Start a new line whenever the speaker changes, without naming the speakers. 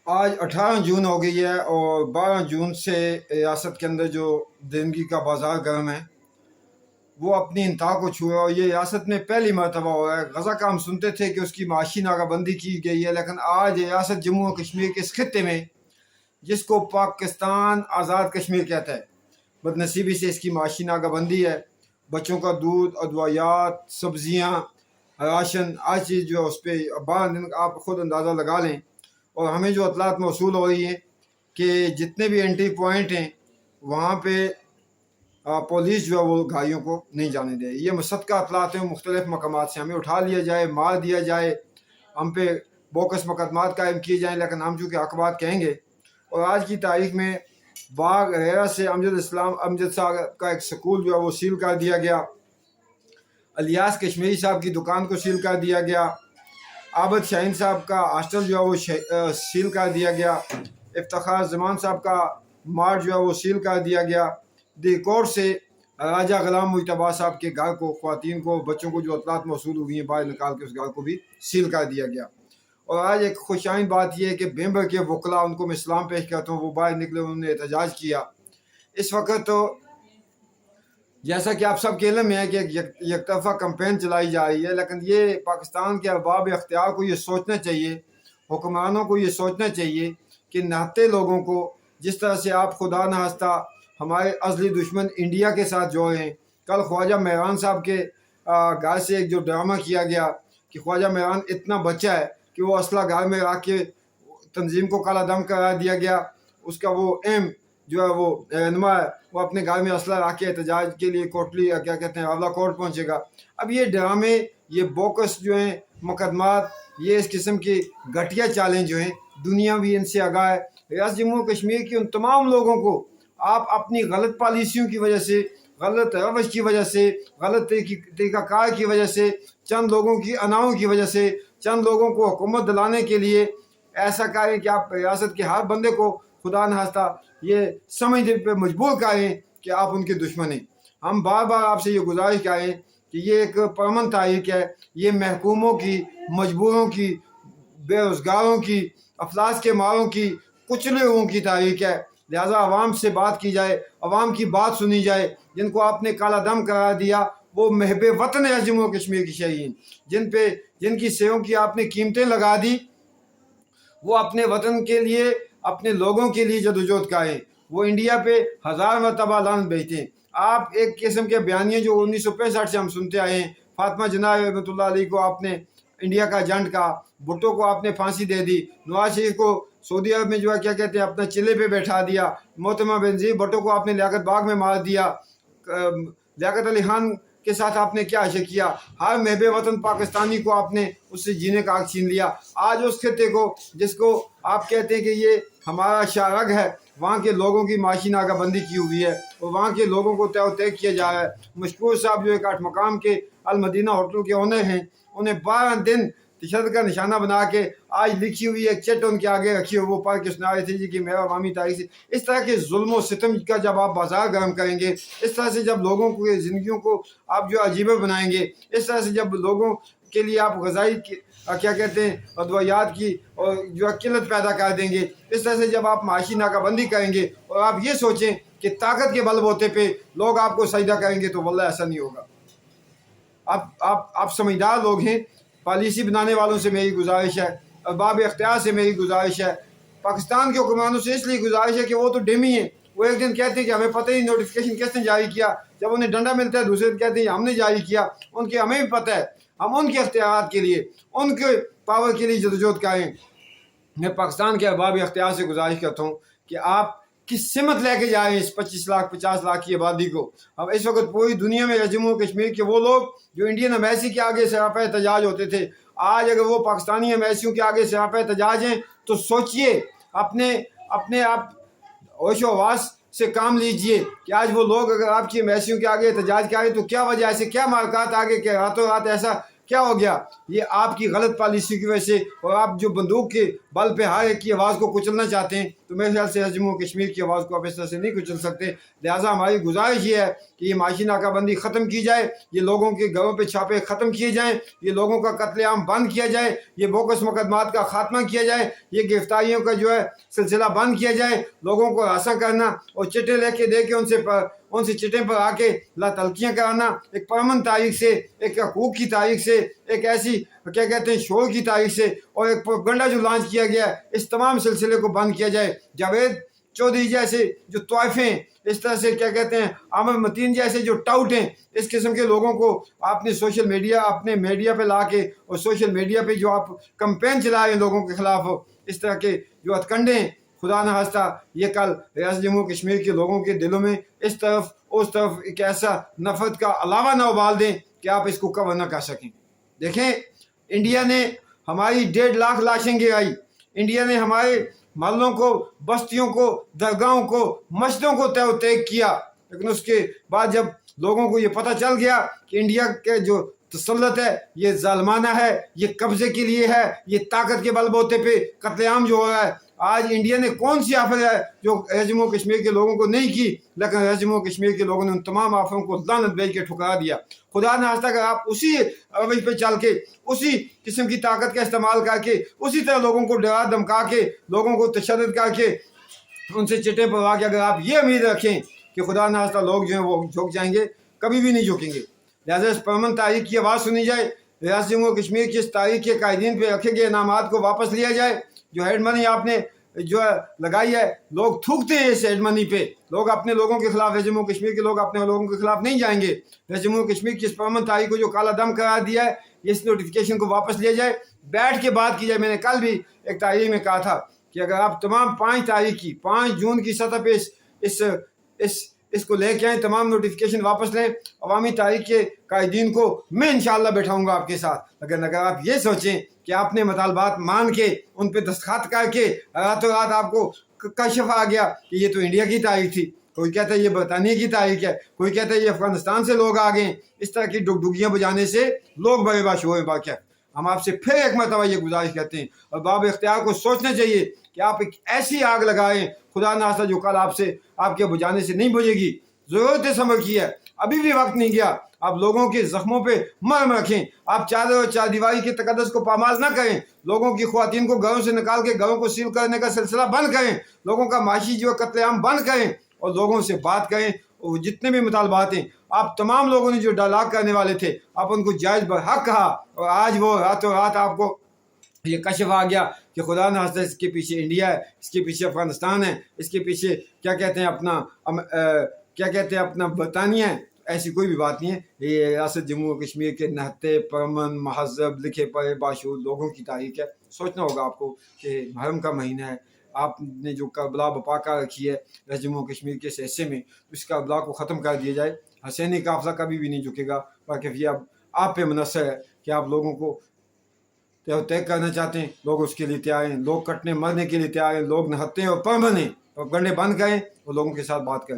आज 18 जून हो गई है और 12 जून से रियासत के अंदर जो ज़िंदगी का बाजार गर्म है वो अपनी इंतहा को छुआ और ये रियासत में पहली मरतबा हुआ है। गज़ा का हम सुनते थे कि उसकी माशी नाकाबंदी की गई है, लेकिन आज रियासत जम्मू और कश्मीर के इस खत्े में, जिसको पाकिस्तान आज़ाद कश्मीर कहता है, बदनसीबी से इसकी माशी नाकाबंदी है। बच्चों का दूध, अदवायात, सब्जियाँ, राशन, हर चीज़ जो है उस पर 12 दिन आप ख़ुद अंदाज़ा लगा लें। और हमें जो अतलात मौसूल हो रही हैं कि जितने भी एंट्री पॉइंट हैं वहाँ पे पुलिस जो है वो गाड़ियों को नहीं जाने दे। ये मुसद्दक़ा अतलात हैं मुख्तलिफ़ मकामात से, हमें उठा लिया जाए, मार दिया जाए, हम पे बोकस मुकदमात कायम किए जाएँ, लेकिन हम चूँकि हक़ बात कहेंगे। और आज की तारीख में बाग गैरा से अमजद साहब का एक स्कूल जो है वो सील कर दिया गया, अलियास कश्मीरी साहब की दुकान को सील कर दिया गया, आबद शाहीन साहब का हॉस्टल जो है वो सील कर दिया गया, इफ्तिखार जमान साहब का मार्ट जो है वो सील कर दिया गया। दिकोर से राजा गुलाम मुजतबा साहब के घर को, ख़वातीन को, बच्चों को जो अतलात मौसूल हुई हैं बाहर निकाल के उस घर को भी सील कर दिया गया। और आज एक खुशाइन बात यह है कि बेम्बर के वकला, उनको मैं सलाम पेश करता हूँ, वो बाहर निकले, उन्होंने एहतजाज किया। इस वक्त तो जैसा कि आप सब के इल्म में है कि एक तरफा कैंपेन चलाई जा रही है, लेकिन ये पाकिस्तान के अरबाब इख्तियार को ये सोचना चाहिए, हुक्मरानों को ये सोचना चाहिए कि नहाते लोगों को जिस तरह से आप खुदा न हंसता हमारे असली दुश्मन इंडिया के साथ जो हैं। कल ख्वाजा मेहरान साहब के घर से एक जो ड्रामा किया गया कि ख्वाजा मेहरान इतना बच्चा है कि वो असला घर में रख के तंजीम को काला दम करा दिया गया। उसका वो एम जो है वो रहनुमा है, वो अपने घर में असला रख के एहतजाज के लिए कोटली क्या कहते हैं आला कोर्ट पहुँचेगा। अब ये ड्रामे, ये बोकस जो हैं मुकदमात, ये इस किस्म की घटिया चालें जो हैं, दुनिया भी इनसे आगाह है। रियासत जम्मू कश्मीर के उन तमाम लोगों को आप अपनी गलत पॉलिसियों की वजह से, गलत रवश की वजह से, गलत तरीक़ाकार की वजह से, चंद लोगों की अनाओं की वजह से, चंद लोगों को हुकूमत दिलाने के लिए ऐसा करें कि आप रियासत के हर बंदे को खुदा न हंसता ये समझने पे मजबूर करें कि आप उनके दुश्मन हैं। हम बार बार आपसे ये गुजारिश करें कि ये एक परमन तारीख है, ये महकूमों की, मजबूरों की, बेरोज़गारों की, अफलास के मारों की, कुचले हुओं की तारीख है। लिहाजा आवाम से बात की जाए, आवाम की बात सुनी जाए। जिनको आपने काला दम करा दिया वो महबे वतन है जम्मू कश्मीर की शहीद, जिनकी सेवों की आपने कीमतें लगा दी, वो अपने वतन के लिए, अपने लोगों के लिए जदोजहद करें। वो इंडिया पे 1000 मरतबा लानत भेजते हैं। आप एक किस्म के बयानिए जो 1965 से हम सुनते आए हैं, फातिमा जिन्ना रहमतुल्लाह अलैह को आपने इंडिया का एजेंट कहा, भुट्टो को आपने फांसी दे दी, नवाज शरीफ को सऊदी अरब में जो है क्या कहते हैं अपना चिल्ले पे बैठा दिया, मोहतरमा बेनज़ीर भुट्टो को आपने लियाकत बाग में मार दिया, लियाकत अली खान के साथ आपने क्या ऐसे किया। हर महबे वतन पाकिस्तानी को आपने उससे जीने का हक छीन लिया। आज उस खत्े को जिसको आप कहते हैं कि ये हमारा शारग है, वहाँ के लोगों की माशी नाकाबंदी की हुई है और वहाँ के लोगों को तय किया जा रहा है। मशकूर साहब जो एक 8 मकाम के अल मदीना होटल के ओनर हैं, उन्हें 12 दिन तशद्दुद का निशाना बना के आज लिखी हुई एक चट उनके आगे रखी हो, वो पढ़ के सुना रहे थे जी कि मेरा अवामी तारीख से। इस तरह के जुल्म और सितम का जब आप बाजार गर्म करेंगे, इस तरह से जब लोगों को ज़िंदगियों को आप जो अजीब बनाएंगे, इस तरह से जब लोगों के लिए आप गज़ाई क्या कहते हैं अदवायात की और जो है किल्लत पैदा कर देंगे, इस तरह से जब आप माशी नाकाबंदी करेंगे और आप ये सोचें कि ताकत के बलबूते पे लोग आपको सजदा करेंगे, तो वल्लाह ऐसा नहीं होगा। आप समझदार लोग हैं। पॉलिसी बनाने वालों से मेरी गुजारिश है, अरबाब इख्तियार से मेरी गुजारिश है, पाकिस्तान के हुक्मरानों से इसलिए गुजारिश है कि वो तो डेमी हैं। वो एक दिन कहते हैं कि हमें पता ही नोटिफिकेशन किसने जारी किया, जब उन्हें डंडा मिलता है दूसरे दिन कहते हैं हमने जारी किया। उनके हमें भी पता है, हम उनके इख्तियारात के लिए, उनके पावर के लिए जदोजहद करें। मैं पाकिस्तान के अरबाब इख्तियार से गुजारिश करता हूँ कि आप किस सिमत लेके जा रहे हैं इस 25 लाख 50 लाख की आबादी को। अब इस वक्त पूरी दुनिया में जम्मू कश्मीर के वो लोग जो इंडियन एम्बेसी के आगे सरापा एहतजाज होते थे, आज अगर वो पाकिस्तानी एम्बेसियों के आगे सरापा एहतजाज हैं तो सोचिए, अपने आप होशो हवास से काम लीजिए कि आज वो लोग अगर आपकी एम्बेसियों के आगे एहतजाज करें तो क्या वजह से, क्या मार्कात आगे के रातों रात ऐसा क्या हो गया। ये आपकी गलत पॉलिसी की वजह से और आप जो बंदूक के بل پہ ہر ایک کی آواز کو کچلنا چاہتے ہیں، تو میرے خیال سے جموں و کشمیر کی آواز کو آپ اس طرح سے نہیں کچل سکتے۔ لہٰذا ہماری گزارش یہ ہے کہ یہ معاشی ناکہ بندی ختم کی جائے، یہ لوگوں کے گھروں پہ چھاپے ختم کیے جائیں، یہ لوگوں کا قتل عام بند کیا جائے، یہ بوکس مقدمات کا خاتمہ کیا جائے، یہ گرفتاریوں کا جو ہے سلسلہ بند کیا جائے۔ لوگوں کو ہراساں کرنا اور چٹے لے کے دے کے ان سے چٹے پر آ کے لا تلقیاں کرانا، ایک پرامن تاریخ سے، ایک حقوق کی تاریخ سے، ایک ایسی کیا کہتے ہیں شعور کی تاریخ سے، اور ایک پروپیگنڈا جو لانچ کیا گیا ہے، اس تمام سلسلے کو بند کیا جائے۔ جاوید چودھری جیسے جو طائفیں، اس طرح سے کیا کہتے ہیں عامر متین جیسے جو ٹاؤٹ ہیں، اس قسم کے لوگوں کو اپنے اپنے میڈیا پہ لا کے اور سوشل میڈیا پہ جو آپ کمپین چلا رہے ہیں لوگوں کے خلاف، اس طرح کے جو ہتھ کنڈے ہیں، خدا نہ خواستہ یہ کل ریاست جموں کشمیر کے لوگوں کے دلوں میں اس طرف اس طرف ایک ایسا نفرت کا علاوہ نہ ابال دیں کہ آپ اس کو کور نہ کر سکیں۔ دیکھیں، انڈیا نے ہماری 1.5 لاکھ لاشیں گرائی، انڈیا نے ہمارے محلوں کو، بستیوں کو، درگاہوں کو، مسجدوں کو تیگ کیا، لیکن اس کے بعد جب لوگوں کو یہ پتہ چل گیا کہ انڈیا کے جو تسلط ہے یہ ظالمانہ ہے، یہ قبضے کے لیے ہے، یہ طاقت کے بل بوتے پہ قتل عام جو ہو رہا ہے۔ آج انڈیا نے کون سی آفر ہے جو جموں و کشمیر کے لوگوں کو نہیں کی، لیکن جموں و کشمیر کے لوگوں نے ان تمام آفروں کو لعنت بھیج کے ٹھکرا دیا۔ خدا نہ خواستہ اگر آپ اسی روش پہ چل کے، اسی قسم کی طاقت کا استعمال کر کے، اسی طرح لوگوں کو ڈرا دھمکا کے، لوگوں کو تشدد کر کے، ان سے چٹے پڑوا کے اگر آپ یہ امید رکھیں کہ خدا نہ خواستہ لوگ جو ہیں وہ جھک جائیں گے، کبھی بھی نہیں جھکیں گے۔ لہٰذا اس پرامن تاریخ کی آواز سنی جائے، ریاست جموں و کشمیر کی اس تاریخ کے قائدین پہ رکھے گئے انعامات کو واپس لیا جائے۔ جو ہیڈ منی آپ نے جو لگائی ہے، لوگ تھوکتے ہیں اس ہیڈ منی پہ، لوگ اپنے لوگوں کے خلاف، جموں و کشمیر کے لوگ اپنے لوگوں کے خلاف نہیں جائیں گے۔ جموں و کشمیر کی اس پرامن تاریخ کو جو کالا دم قرار دیا ہے، اس نوٹیفیکیشن کو واپس لیا جائے، بیٹھ کے بات کی جائے۔ میں نے کل بھی ایک تاریخ میں کہا تھا کہ اگر آپ تمام 5 جون کی سطح پہ اس کو لے کے آئیں، تمام نوٹیفیکیشن واپس لیں، عوامی تاریخ کے قائدین کو میں انشاءاللہ بیٹھاؤں گا آپ کے ساتھ۔ اگر آپ یہ سوچیں کہ آپ نے مطالبات مان کے، ان پہ دستخط کر کے راتوں رات آپ کو کشف آ گیا کہ یہ تو انڈیا کی تاریخ تھی، کوئی کہتا ہے یہ برطانیہ کی تاریخ ہے، کوئی کہتا ہے یہ افغانستان سے لوگ آ گئے ہیں، اس طرح کی ڈگڈگیاں بجانے سے لوگ بڑے باش ہوئے باقی۔ ہم آپ سے پھر ایک مرتبہ یہ گزارش کرتے ہیں، اور باب اختیار کو سوچنا چاہیے کہ آپ ایک ایسی آگ لگائیں خدا نہ خواستہ جو کل آپ کے بجانے سے نہیں بجھے گی۔ ضرورت صبر کی ہے، ابھی بھی وقت نہیں گیا۔ آپ لوگوں کے زخموں پہ مرہم رکھیں، آپ چادر اور چاردیواری کے تقدس کو پامال نہ کریں، لوگوں کی خواتین کو گھروں سے نکال کے گھروں کو سیل کرنے کا سلسلہ بند کریں، لوگوں کا معاشی جو قتل عام بند کریں، اور لوگوں سے بات کریں۔ اور جتنے بھی مطالبات ہیں، آپ تمام لوگوں نے جو ڈائلاگ کرنے والے تھے، آپ ان کو جائز برحق کہا، اور آج وہ راتوں رات آپ کو یہ کشف آ گیا کہ خدا نہ خواستہ اس کے پیچھے انڈیا ہے، اس کے پیچھے افغانستان ہے، اس کے پیچھے کیا کہتے ہیں اپنا برطانیہ ہے۔ ایسی کوئی بھی بات نہیں ہے۔ یہ ریاست جموں و کشمیر کے نہتے، پرامن، مہذب، لکھے پڑھے باشعور لوگوں کی تاریخ ہے۔ سوچنا ہوگا آپ کو کہ محرم کا مہینہ ہے، آپ نے جو کربلا بپا کر رکھی ہے جموں و کشمیر کے اس حصے میں، اس کربلا کو ختم کر دیا جائے۔ حسینی قافلہ کبھی بھی نہیں جھکے گا، باقی یہ اب آپ پہ منحصر ہے کہ آپ لوگوں کو طے کرنا چاہتے ہیں۔ لوگ اس کے لیے تیار ہیں، لوگ کٹنے مرنے کے لیے تیار ہیں، لوگ نہتے ہیں اور پرامن ہیں، اور گنڈے بند کریں اور لوگوں کے ساتھ بات کریں۔